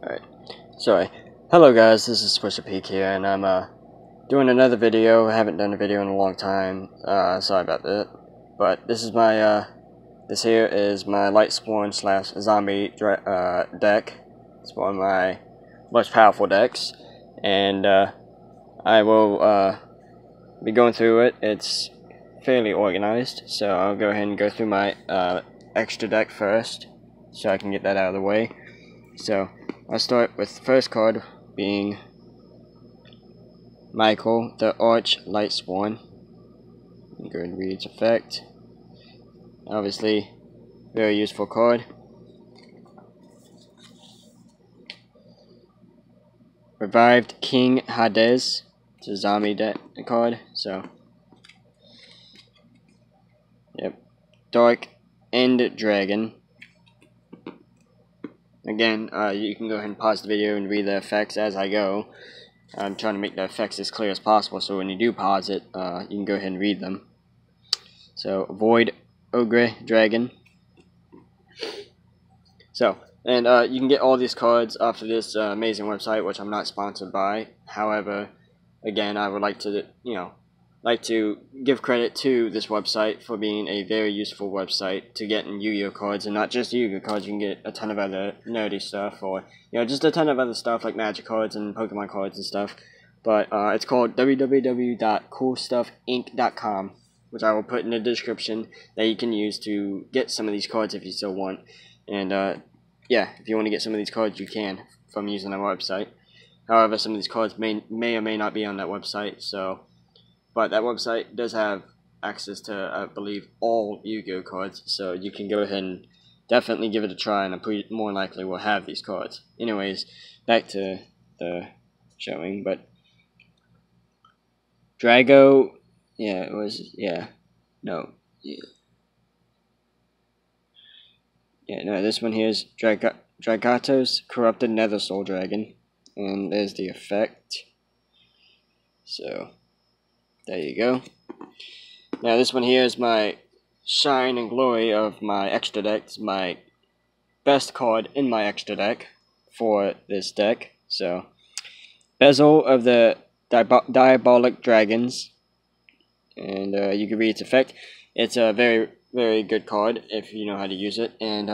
Alright, sorry. Hello guys, this is Swisher Peak here, and I'm doing another video. I haven't done a video in a long time, sorry about that. But this is my, this here is my Lightsworn / zombie deck. It's one of my most powerful decks, and I will be going through it. It's fairly organized, so I'll go ahead and go through my extra deck first, so I can get that out of the way. So I'll start with the first card being Michael, the Arch Lightsworn. Go ahead and read its effect. Obviously, very useful card. Revived King Hades. It's a zombie card, so. Yep. Dark End Dragon. Again, you can go ahead and pause the video and read the effects as I go. I'm trying to make the effects as clear as possible, so when you do pause it, you can go ahead and read them. So, Void Ogre Dragon. So, and you can get all these cards off of this amazing website, which I'm not sponsored by. However, again, I would like to, give credit to this website for being a very useful website to get in Yu-Gi-Oh cards, and not just Yu-Gi-Oh cards. You can get a ton of other nerdy stuff, or just a ton of other stuff like Magic cards and Pokemon cards and stuff. But it's called www.coolstuffinc.com, which I will put in the description, that you can use to get some of these cards if you still want. And yeah, if you want to get some of these cards, you can from using that website. However, some of these cards may or may not be on that website, so. But that website does have access to, I believe, all Yu-Gi-Oh cards, so you can go ahead and definitely give it a try, and I'm more likely will have these cards. Anyways, back to the showing, but Drago, no, this one here is Dragatos Corrupted Nether Soul Dragon, and there's the effect. So there you go. Now this one here is my shine and glory of my extra deck. It's my best card in my extra deck for this deck. So, Bezel of the Diabolic Dragons. And you can read its effect. It's a very, very good card if you know how to use it. And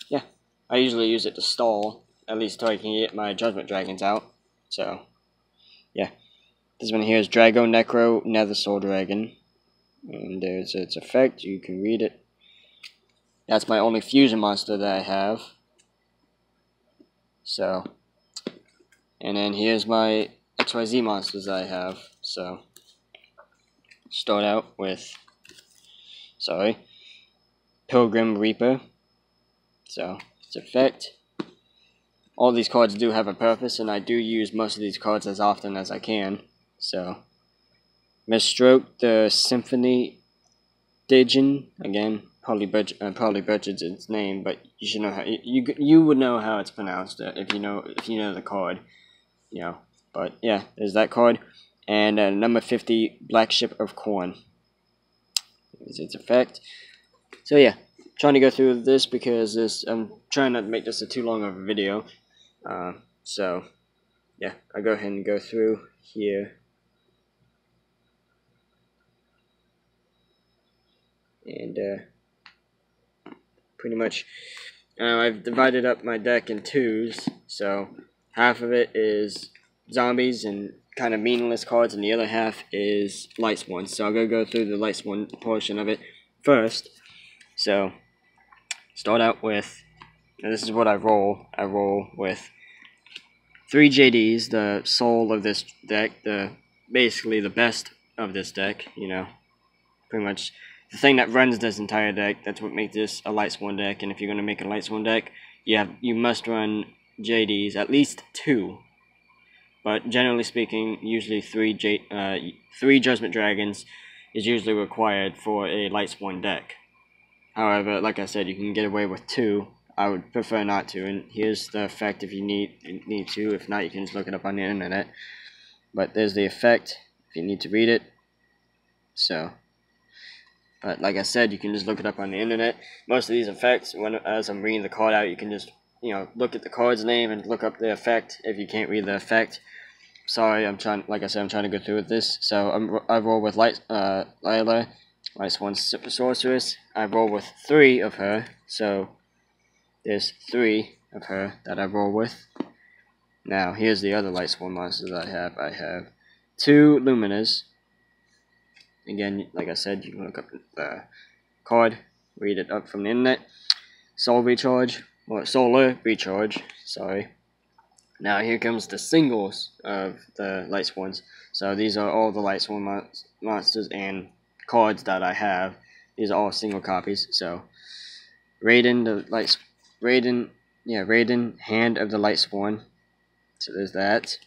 yeah, I usually use it to stall, at least till I can get my Judgment Dragons out. So, yeah. This one here is Drago Necro Nether Soul Dragon, and there's its effect. You can read it. That's my only fusion monster that I have. So, and then here's my XYZ monsters that I have. So, start out with, Pilgrim Reaper. So, its effect. All these cards do have a purpose, and I do use most of these cards as often as I can. So, Misstroke the Symphony Digin, again, probably butchered its name, but you should know how you would know how it's pronounced if you know the card, But yeah, there's that card, and number 50, Black Ship of Corn is its effect. So yeah, trying to go through this because I'm trying not to make this too long of a video. So yeah, I'll go ahead and go through here. And pretty much I've divided up my deck in twos, so half of it is zombies and kind of meaningless cards, and the other half is Lightsworn. So I'm going to go through the Lightsworn portion of it first. So start out with, and this is what I roll. I roll with 3 JDs, the soul of this deck, basically the best of this deck, pretty much the thing that runs this entire deck. That's what makes this a Lightsworn deck. And if you're going to make a Lightsworn deck, you must run JDs, at least 2. But generally speaking, usually 3 Judgment Dragons is usually required for a Lightsworn deck. However, like I said, you can get away with 2. I would prefer not to, and here's the effect if you need to. If not, you can just look it up on the internet. But there's the effect if you need to read it. So, but like I said, you can just look it up on the internet. Most of these effects, as I'm reading the card out, you can just look at the card's name and look up the effect if you can't read the effect. Sorry, like I said, I'm trying to go through with this. So I roll with Lila, Lightsworn Sorceress. I roll with 3 of her, so there's 3 of her that I roll with. Now, here's the other Lightsworn monsters I have. I have 2 Luminas. Again, like I said, you can look up the card, read it up from the internet. Solar Recharge, sorry. Now here comes the singles of the Lightsworns. So these are all the Lightsworn monsters and cards that I have. These are all single copies. So Raiden, Hand of the Lightsworn. So there's that.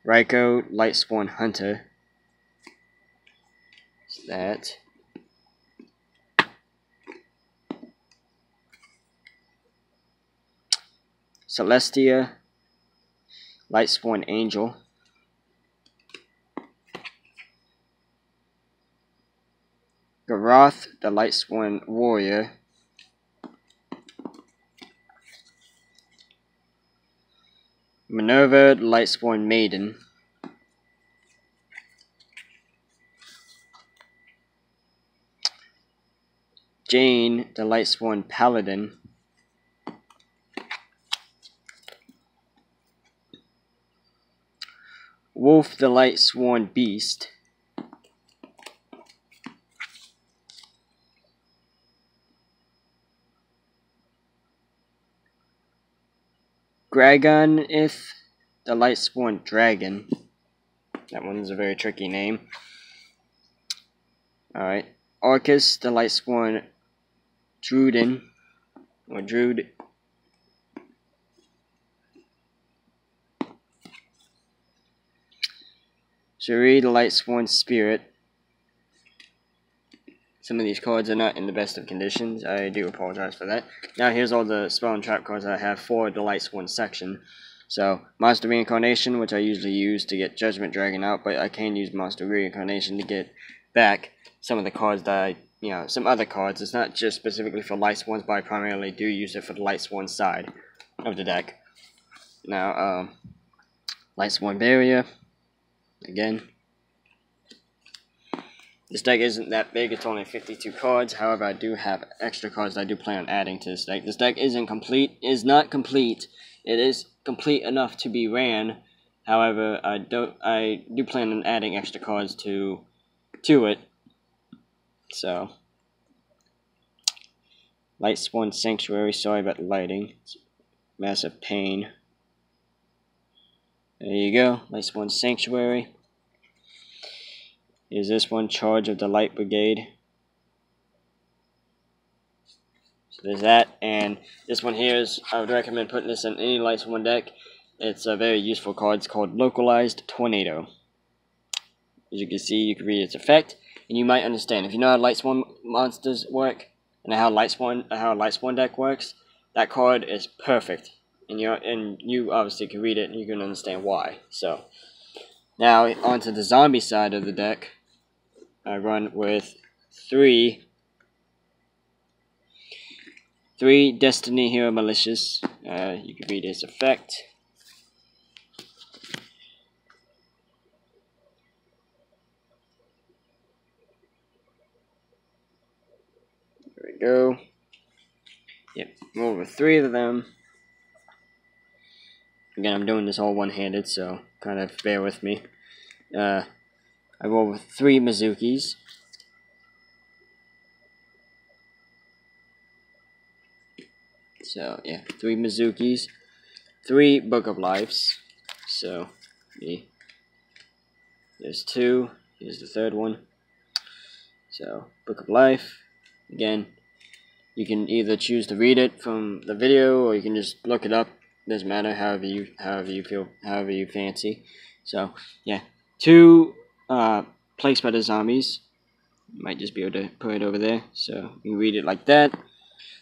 Raikou, Lightsworn Hunter. So that. Celestia, Lightsworn Angel. Garoth, the Lightsworn Warrior. Minerva, the Lightsworn Maiden. Jane, the Lightsworn Paladin. Wolf, the Lightsworn Beast. Gragonith, the Lightsworn Dragon. That one's a very tricky name. Alright. Arcus, the Lightsworn Druid. Shuri, the Lightsworn Spirit. Some of these cards are not in the best of conditions. I do apologize for that. Now here's all the spell and trap cards I have for the Lightsworn section. So, Monster Reincarnation, which I usually use to get Judgment Dragon out, but I can use Monster Reincarnation to get back some of the cards that some other cards. It's not just specifically for Lightsworns, but I primarily do use it for the Lightsworn side of the deck. Now, Lightsworn Barrier. Again, this deck isn't that big, it's only 52 cards. However, I do have extra cards that I do plan on adding to this deck. This deck is not complete. It is complete enough to be ran. However, I do plan on adding extra cards to it. So, Lightsworn Sanctuary, sorry about the lighting. It's massive pain. There you go, Lightsworn Sanctuary. Is this one, Charge of the Light Brigade. So there's that, and this one here is, I would recommend putting this in any Lightsworn deck. It's a very useful card. It's called Localized Tornado. As you can see, you can read its effect, and you might understand. If you know how Lightsworn monsters work, and how a Lightsworn deck works, that card is perfect. And you obviously can read it and you can understand why. So now onto the zombie side of the deck. I run with three Destiny Hero Militias. You can read its effect. There we go. Yep, roll with 3 of them. Again, I'm doing this all one-handed, so kind of bear with me. I roll with 3 Mizukis. So, yeah, 3 Mizukis. 3 Book of Lives. So, there's 2. Here's the third one. So, Book of Life. Again, you can either choose to read it from the video, or you can just look it up. Doesn't matter, however you feel, however you fancy. So yeah, 2 Plague Spider Zombies. Might just be able to put it over there, so you can read it like that.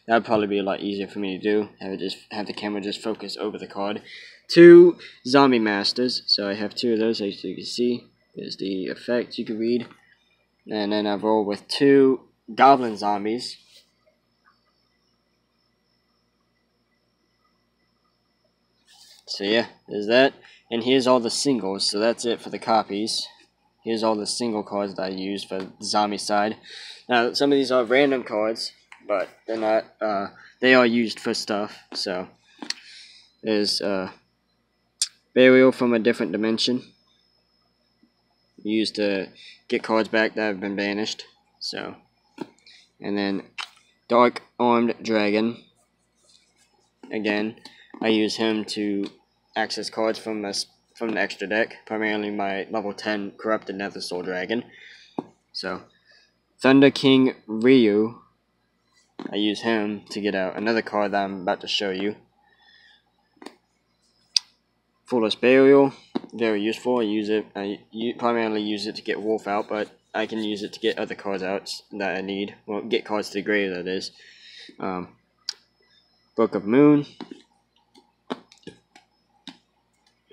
That would probably be a lot easier for me to do. Have the camera just focus over the card. 2 Zombie Masters. So I have 2 of those, as you can see. There's the effect you can read, and then I roll with 2 goblin zombies. So yeah, there's that. And here's all the singles, so that's it for the copies. Here's all the single cards that I use for the zombie side. Now, some of these are random cards, but they're not, they are used for stuff. So, there's, Burial from a Different Dimension. Used to get cards back that have been banished. So, and then Dark Armed Dragon. Again, I use him to access cards from the extra deck, primarily my level 10 Corrupted Nether Soul Dragon. So, Thunder King Ryu, I use him to get out another card that I'm about to show you. Foolish Burial, very useful. I primarily use it to get Wolf out, but I can use it to get other cards out that I need. Well, get cards to the grave, that is. Book of Moon.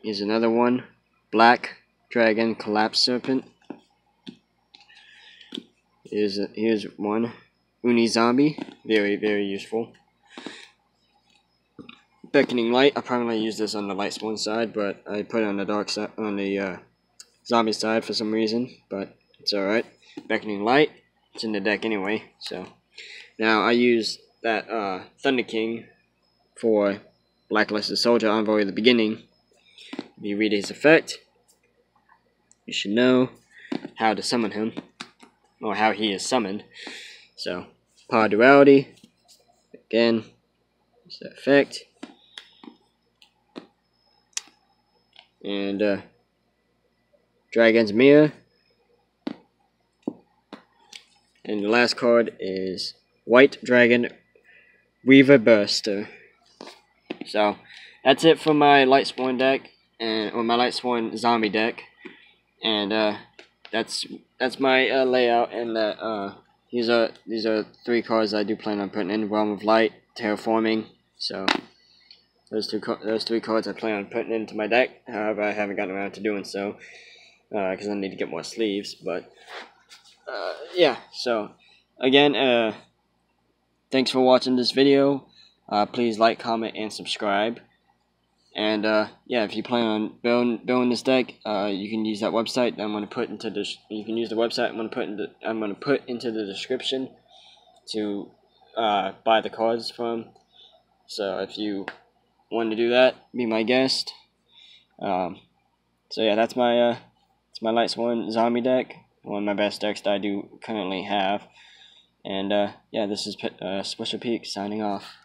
Here's another one. Black Dragon Collapse Serpent. Here's one. Uni Zombie. Very, very useful. Beckoning Light. I primarily use this on the Lightsworn side, but I put it on the dark side, on the zombie side for some reason, but it's alright. Beckoning Light. It's in the deck anyway, so. Now I use that Thunder King for Blacklisted Soldier Envoy at the beginning. If you read his effect, you should know how to summon him, or how he is summoned. So, Power Duality, again, it's the effect. And Dragon's Mirror. And the last card is White Dragon Weaver Burster. So that's it for my Lightsworn deck, or my Lightsworn zombie deck. And that's my layout. And these are 3 cards I do plan on putting in: Realm of Light, Terraforming. So those 3 cards I plan on putting into my deck. However, I haven't gotten around to doing so because I need to get more sleeves. But yeah, so again, thanks for watching this video. Please like, comment, and subscribe. And yeah, if you plan on building this deck, you can use that website. I'm going to put into this. You can use the website. I'm going to put into the description to buy the cards from. So if you want to do that, be my guest. So yeah, that's my it's my Lightsworn zombie deck. One of my best decks that I do currently have. And yeah, this is Swisher Peak signing off.